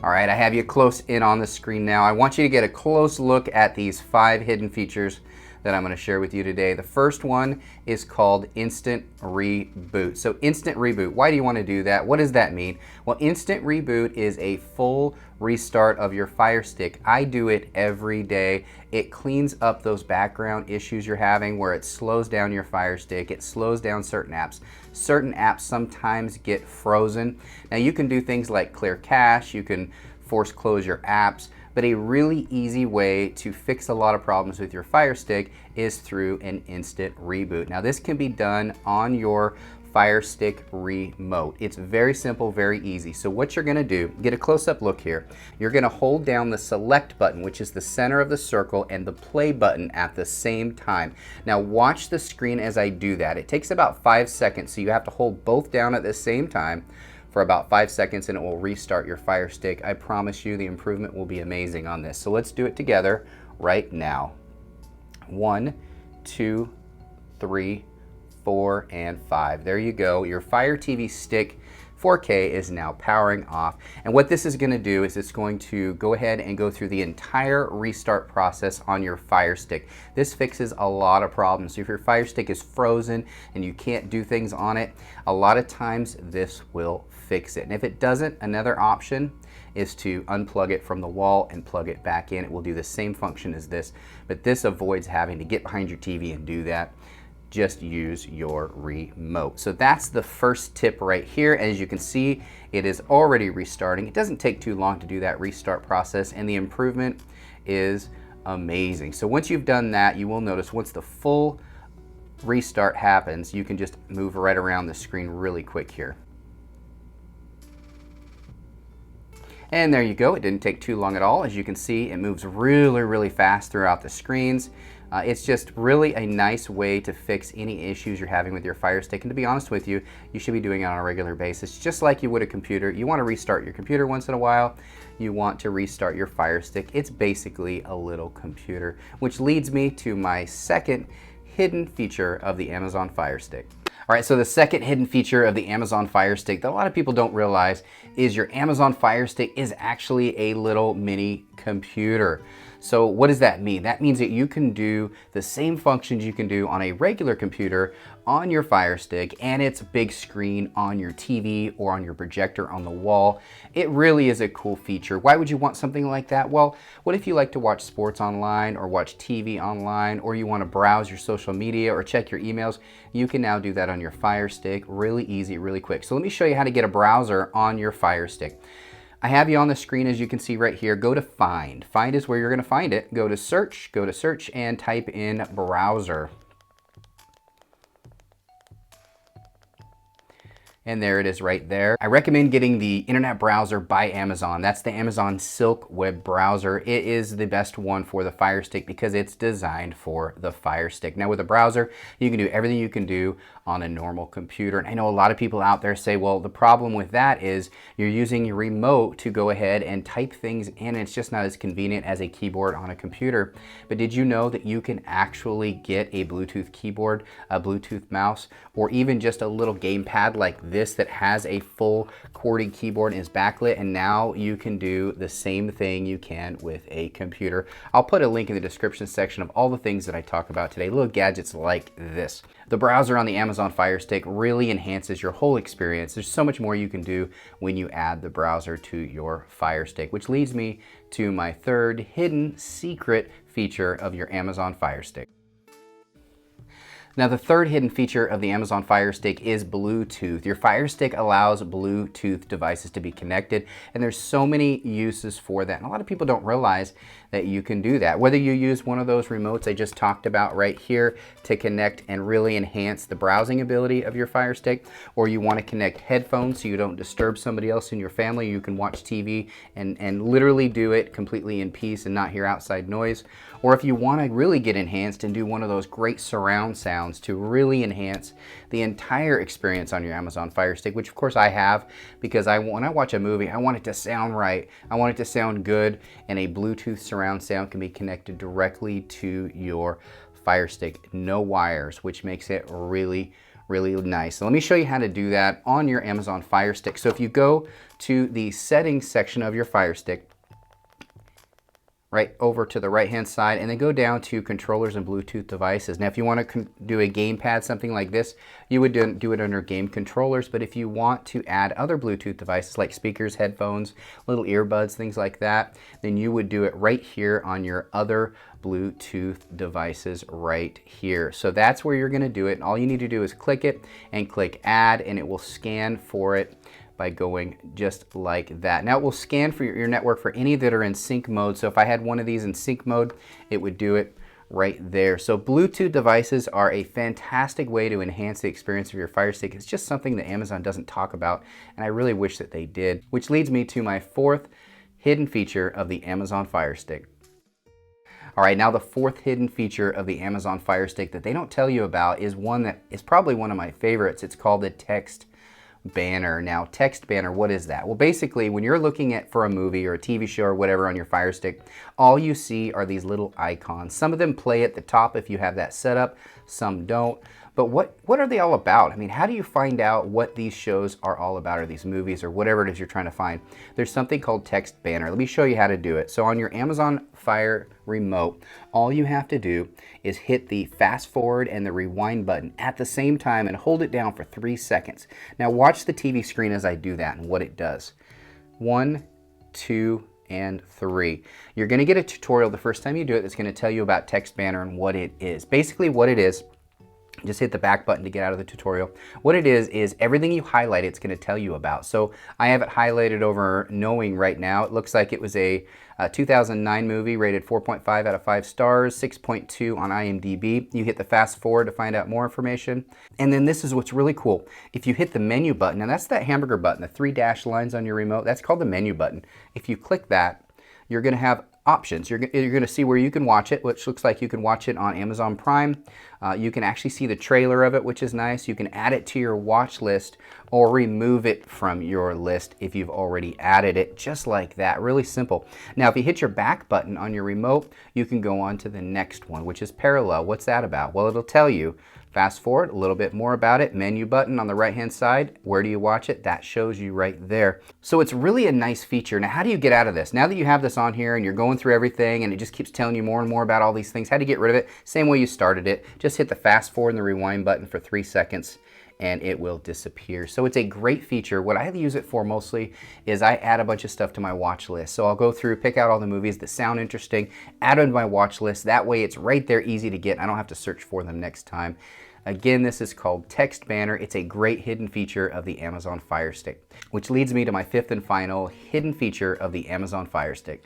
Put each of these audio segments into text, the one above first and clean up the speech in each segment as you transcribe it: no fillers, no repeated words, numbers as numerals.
All right, I have you close in on the screen now. I want you to get a close look at these 5 hidden features that I'm going to share with you today. The first one is called Instant Reboot. So Instant Reboot, why do you want to do that? What does that mean? Well, Instant Reboot is a full restart of your Fire Stick. I do it every day. It cleans up those background issues you're having where it slows down your Fire Stick. It slows down certain apps. Certain apps sometimes get frozen. Now you can do things like clear cache, you can force close your apps, but a really easy way to fix a lot of problems with your Fire Stick is through an instant reboot. Now this can be done on your Fire Stick remote. It's very simple, very easy. So what you're gonna do, get a close-up look here. You're gonna hold down the select button, which is the center of the circle, and the play button at the same time. Now watch the screen as I do that. It takes about 5 seconds, so you have to hold both down at the same time for about 5 seconds and it will restart your Fire Stick. I promise you the improvement will be amazing on this. So let's do it together right now. 1, 2, 3, 4, and 5. There you go. Your Fire TV Stick 4K is now powering off. And what this is going to do is it's going to go ahead and go through the entire restart process on your Fire Stick. This fixes a lot of problems. So if your Fire Stick is frozen and you can't do things on it, a lot of times this will fix it. And if it doesn't, another option is to unplug it from the wall and plug it back in. It will do the same function as this, but this avoids having to get behind your TV and do that. Just use your remote. So that's the first tip right here. As you can see, it is already restarting. It doesn't take too long to do that restart process, and the improvement is amazing. So once you've done that, you will notice once the full restart happens, you can just move right around the screen really quick here. And there you go. It didn't take too long at all. As you can see, it moves really, really fast throughout the screens. It's just really a nice way to fix any issues you're having with your Fire Stick. And to be honest with you, you should be doing it on a regular basis, just like you would a computer. You want to restart your computer once in a while. You want to restart your Fire Stick. It's basically a little computer, which leads me to my second hidden feature of the Amazon Fire Stick. All right, so the second hidden feature of the Amazon Fire Stick that a lot of people don't realize is your Amazon Fire Stick is actually a little mini computer. So what does that mean? That means that you can do the same functions you can do on a regular computer on your Fire Stick, and it's a big screen on your TV or on your projector on the wall. It really is a cool feature. Why would you want something like that? Well, what if you like to watch sports online or watch TV online, or you want to browse your social media or check your emails? You can now do that on your Fire Stick. Really easy, really quick. So let me show you how to get a browser on your Fire Stick. I have you on the screen, as you can see right here. Go to Find. Find is where you're going to find it. Go to Search, and type in Browser. And there it is right there. I recommend getting the Internet Browser by Amazon. That's the Amazon Silk Web Browser. It is the best one for the Fire Stick because it's designed for the Fire Stick. Now with a browser, you can do everything you can do on a normal computer. And I know a lot of people out there say, well, the problem with that is you're using your remote to go ahead and type things in. It's just not as convenient as a keyboard on a computer. But did you know that you can actually get a Bluetooth keyboard, a Bluetooth mouse, or even just a little gamepad like this that has a full QWERTY keyboard and is backlit, and now you can do the same thing you can with a computer. I'll put a link in the description section of all the things that I talk about today, little gadgets like this. The browser on the Amazon Fire Stick really enhances your whole experience. There's so much more you can do when you add the browser to your Fire Stick, which leads me to my third hidden secret feature of your Amazon Fire Stick. Now the third hidden feature of the Amazon Fire Stick is Bluetooth. Your Fire Stick allows Bluetooth devices to be connected, and there's so many uses for that. And a lot of people don't realize that you can do that. Whether you use one of those remotes I just talked about right here to connect and really enhance the browsing ability of your Fire Stick, or you want to connect headphones so you don't disturb somebody else in your family, you can watch TV and literally do it completely in peace and not hear outside noise. Or if you want to really get enhanced and do one of those great surround sounds to really enhance the entire experience on your Amazon Fire Stick, which of course I have, because when I watch a movie, I want it to sound right. I want it to sound good, and a Bluetooth surround sound can be connected directly to your Fire Stick. No wires, which makes it really, really nice. So let me show you how to do that on your Amazon Fire Stick. So if you go to the settings section of your Fire Stick, right over to the right hand side, and then go down to controllers and Bluetooth devices. Now if you want to do a gamepad, something like this, you would do it under game controllers, but if you want to add other Bluetooth devices like speakers, headphones, little earbuds, things like that, then you would do it right here on your other Bluetooth devices right here. So that's where you're going to do it, and all you need to do is click it and click add, and it will scan for it by going just like that. Now it will scan for your network for any that are in sync mode. So if I had one of these in sync mode, it would do it right there. So Bluetooth devices are a fantastic way to enhance the experience of your Fire Stick. It's just something that Amazon doesn't talk about, and I really wish that they did. Which leads me to my fourth hidden feature of the Amazon Fire Stick. All right, now the fourth hidden feature of the Amazon Fire Stick that they don't tell you about is one that is probably one of my favorites. It's called the text banner. Now, text banner, what is that? Well, basically, when you're looking at for a movie or a TV show or whatever on your Fire Stick, all you see are these little icons. Some of them play at the top if you have that set up, some don't. But what are they all about? I mean, how do you find out what these shows are all about, or these movies, or whatever it is you're trying to find? There's something called text banner. Let me show you how to do it. So on your Amazon Fire remote, all you have to do is hit the fast forward and the rewind button at the same time and hold it down for 3 seconds. Now watch the TV screen as I do that and what it does. 1, 2, and 3. You're going to get a tutorial the first time you do it that's going to tell you about text banner and what it is. Basically what it is, just hit the back button to get out of the tutorial. What it is everything you highlight, it's going to tell you about. So I have it highlighted over knowing right now. It looks like it was a 2009 movie rated 4.5 out of 5 stars, 6.2 on IMDb. You hit the fast forward to find out more information. And then this is what's really cool. If you hit the menu button, and that's that hamburger button, the 3 dashed lines on your remote, that's called the menu button. If you click that, you're going to have options. You're going to see where you can watch it, which looks like you can watch it on Amazon Prime. You can actually see the trailer of it, which is nice. You can add it to your watch list or remove it from your list if you've already added it, just like that. Really simple. Now, if you hit your back button on your remote, you can go on to the next one, which is parallel. What's that about? Well, it'll tell you. Fast forward, a little bit more about it. Menu button on the right-hand side. Where do you watch it? That shows you right there. So it's really a nice feature. Now, how do you get out of this? Now that you have this on here and you're going through everything and it just keeps telling you more and more about all these things, how do you get rid of it? Same way you started it. Just hit the fast forward and the rewind button for 3 seconds and it will disappear. So it's a great feature. What I use it for mostly is I add a bunch of stuff to my watch list. So I'll go through, pick out all the movies that sound interesting, add them to my watch list. That way it's right there, easy to get. I don't have to search for them next time. Again, this is called Text Banner. It's a great hidden feature of the Amazon Fire Stick, which leads me to my fifth and final hidden feature of the Amazon Fire Stick.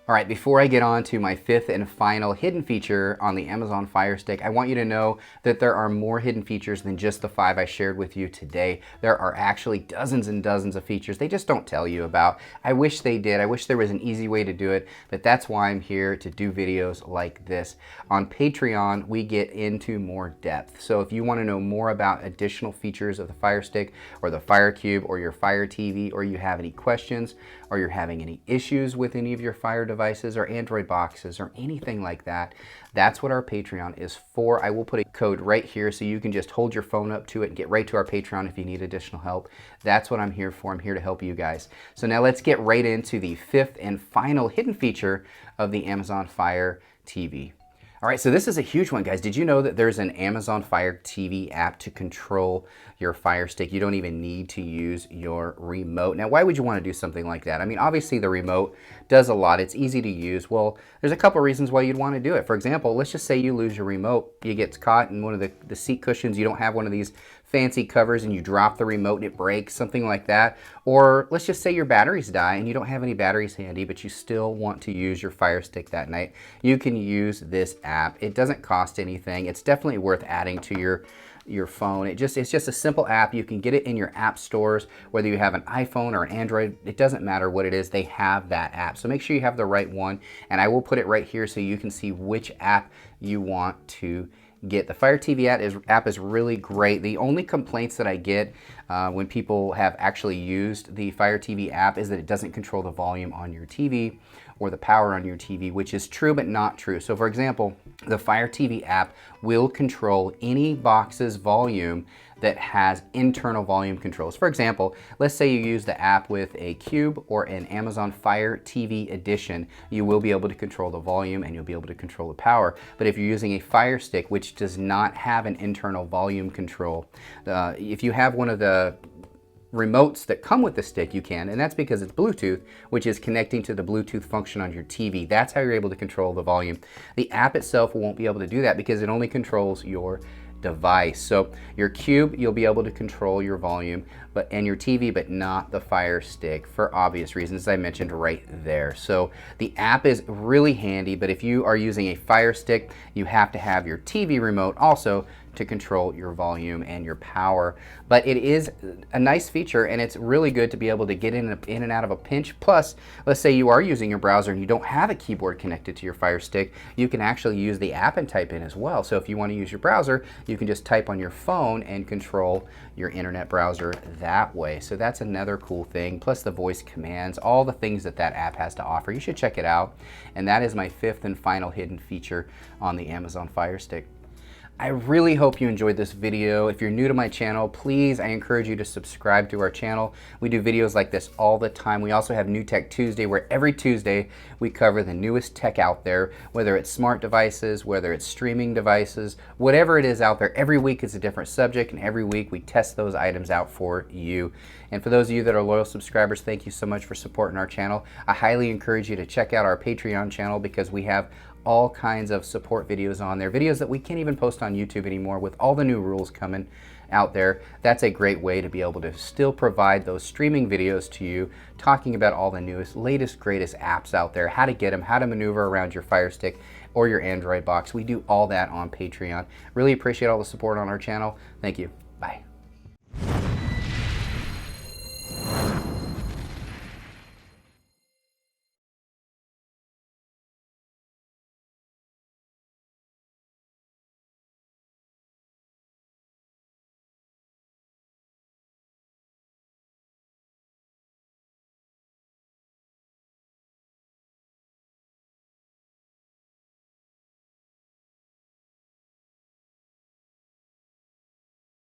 All right, before I get on to my fifth and final hidden feature on the Amazon Fire Stick, I want you to know that there are more hidden features than just the 5 I shared with you today. There are actually dozens and dozens of features they just don't tell you about. I wish they did. I wish there was an easy way to do it, but that's why I'm here to do videos like this. On Patreon, we get into more depth. So if you want to know more about additional features of the Fire Stick or the Fire Cube or your Fire TV, or you have any questions, or you're having any issues with any of your Fire devices or Android boxes or anything like that, that's what our Patreon is for. I will put a code right here so you can just hold your phone up to it and get right to our Patreon if you need additional help. That's what I'm here for. I'm here to help you guys. So now let's get right into the fifth and final hidden feature of the Amazon Fire TV. All right, so this is a huge one, guys. Did you know that there's an Amazon Fire TV app to control your Fire Stick? You don't even need to use your remote. Now, why would you want to do something like that? I mean, obviously the remote does a lot. It's easy to use. Well, there's a couple reasons why you'd want to do it. For example, let's just say you lose your remote. You get caught in one of the seat cushions. You don't have one of these fancy covers and you drop the remote and it breaks, something like that. Or let's just say your batteries die and you don't have any batteries handy, but you still want to use your Fire Stick that night. You can use this app. It doesn't cost anything. It's definitely worth adding to your phone. It's just a simple app. You can get it in your app stores, whether you have an iPhone or an Android. It doesn't matter what it is, they have that app. So make sure you have the right one, and I will put it right here so you can see which app you want to get. The Fire TV app is really great. The only complaints that I get when people have actually used the Fire TV app is that it doesn't control the volume on your TV or the power on your TV, which is true but not true. So for example, the Fire TV app will control any box's volume that has internal volume controls. For example, let's say you use the app with a Cube or an Amazon Fire TV edition. You will be able to control the volume and you'll be able to control the power. But if you're using a Firestick, which does not have an internal volume control, if you have one of the remotes that come with the stick, you can, and that's because it's Bluetooth, which is connecting to the Bluetooth function on your TV. That's how you're able to control the volume. The app itself won't be able to do that because it only controls your device. So your Cube, you'll be able to control your volume, and your TV, but not the Fire Stick for obvious reasons, as I mentioned right there. So the app is really handy, but if you are using a Fire Stick, you have to have your TV remote also to control your volume and your power. But it is a nice feature, and it's really good to be able to get in and out of a pinch. Plus, let's say you are using your browser and you don't have a keyboard connected to your Fire Stick, you can actually use the app and type in as well. So if you want to use your browser, you can just type on your phone and control your internet browser that way. So that's another cool thing, plus the voice commands, all the things that that app has to offer. You should check it out. And that is my 5th and final hidden feature on the Amazon Fire Stick. I really hope you enjoyed this video. If you're new to my channel, please, I encourage you to subscribe to our channel. We do videos like this all the time. We also have New Tech Tuesday, where every Tuesday we cover the newest tech out there, whether it's smart devices, whether it's streaming devices, whatever it is out there. Every week is a different subject, and every week we test those items out for you. And for those of you that are loyal subscribers, thank you so much for supporting our channel. I highly encourage you to check out our Patreon channel, because we have all kinds of support videos on there, videos that we can't even post on YouTube anymore with all the new rules coming out there. That's a great way to be able to still provide those streaming videos to you, talking about all the newest, latest, greatest apps out there, how to get them, how to maneuver around your Fire Stick or your Android box. We do all that on Patreon. Really appreciate all the support on our channel. Thank you. Bye.